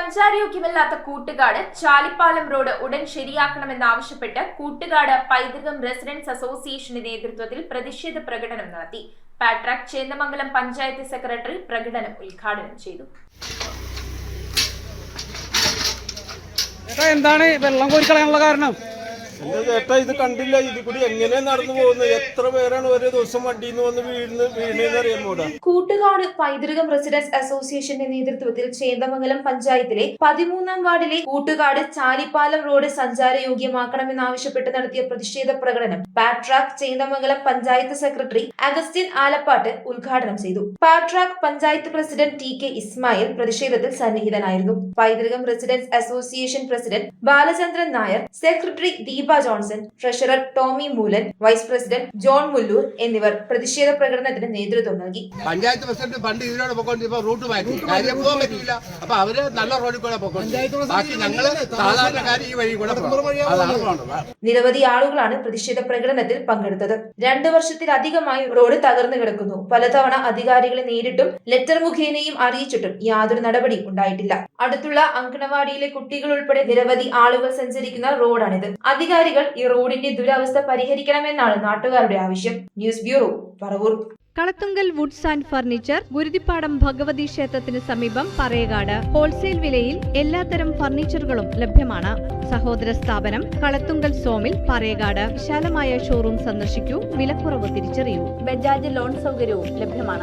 സഞ്ചാരയോഗ്യമല്ലാത്ത Koottukad ചാലിപ്പാലം road ഉടൻ ശരിയാക്കണമെന്നാവശ്യപ്പെട്ട് കൂട്ടുകാട് പൈതൃകം residence അസോസിയേഷന്റെ നേതൃത്വത്തിൽ പ്രതിഷേധ പ്രകടനം നടത്തി. പാട്രാക് ചേന്ദമംഗലം പഞ്ചായത്ത് സെക്രട്ടറി പ്രകടനം ഉദ്ഘാടനം ചെയ്തു. എന്താണ് വെള്ളം കോരിക്കളയാനുള്ള കാരണം? ചേട്ടാ, ഇത് കണ്ടില്ല, ഇതിൽ കൂടി എങ്ങനെ നടന്നു പോകുന്നത്? എത്ര പേരാണ് ഒരു ദിവസം വണ്ടിയിൽ നിന്ന് വന്ന് വീണെന്ന് അറിയാമോടാ. കൂട്ടുകാട് പൈതൃകം റെസിഡൻസ് അസോസിയേഷന്റെ നേതൃത്വത്തിൽ ചേന്ദമംഗലം പഞ്ചായത്തിലെ 13-ാം വാർഡിലെ കൂട്ടുകാട് ചാലിപ്പാലം റോഡ് സഞ്ചാരയോഗ്യമാക്കണമെന്നാവശ്യപ്പെട്ട് നടത്തിയ പ്രതിഷേധ പ്രകടനം പാട്രാക് ചേന്ദമംഗലം പഞ്ചായത്ത് സെക്രട്ടറി അഗസ്റ്റിൻ ആലപ്പാട്ട് ഉദ്ഘാടനം ചെയ്തു. പാട്രാക് പഞ്ചായത്ത് പ്രസിഡന്റ് ടി.കെ. ഇസ്മായിൽ പ്രതിഷേധത്തിൽ സന്നിഹിതനായിരുന്നു. Paithrukam residence association president Balachandran Nair, secretary Deepa Johnson, treasurer Tomy Moolan, vice president John Mullur എന്നിവർ പ്രതിഷേധ പ്രകടനത്തിന് നേതൃത്വം നൽകി. പഞ്ചായത്ത് പ്രസിഡന്റ് പണ്ട് ഇതിനോട് പോയിപ്പോ റൂട്ട് മാറ്റി കാര്യം പോകാൻ പറ്റില്ല. അപ്പൊ അവര് നല്ല റോഡിൽ കൂടെ പോയിട്ടുണ്ട്. ബാക്കി ഞങ്ങള് സാധാരണക്കാർ ഈ വഴി കൂടെ അതാണ് പോകേണ്ടത്. നിരവധി ആളുകളാണ് പ്രതിഷേധ പ്രകടനത്തിൽ പങ്കെടുത്തത്. 2 വർഷത്തിലധികമായി റോഡ് തകർന്നു കിടക്കുന്നു. പലതവണ അധികാരികളെ നേരിട്ടും ലെറ്റർ മുഖേനയും അറിയിച്ചിട്ടും യാതൊരു നടപടിയും ഉണ്ടായിട്ടില്ല. അടുത്തുള്ള അങ്കണവാടിയിലെ കുട്ടികൾ ഉൾപ്പെടെ നിരവധി ആളുകൾ സഞ്ചരിക്കുന്ന റോഡാണിത്. അധികാരികൾ ഈ റോഡിന്റെ ദുരവസ്ഥ പരിഹരിക്കണമെന്നാണ് നാട്ടുകാരുടെ ആവശ്യം. News bureau, Paravur. Kalathunkal woods and furniture, Guruthippadam Bhagavathi ക്ഷേത്രത്തിന് സമീപം പറയകാട്. ഹോൾസെയിൽ വിലയിൽ എല്ലാത്തരം ഫർണിച്ചറുകളും ലഭ്യമാണ്. സഹോദര സ്ഥാപനം കളത്തുങ്കൽ സോമിൽ, പറയകാട്. വിശാലമായ ഷോറൂം സന്ദർശിക്കൂ. വിലക്കുറവ് തിരിച്ചറിയൂ. ബജാജ് ലോൺ സൗകര്യവും ലഭ്യമാണ്.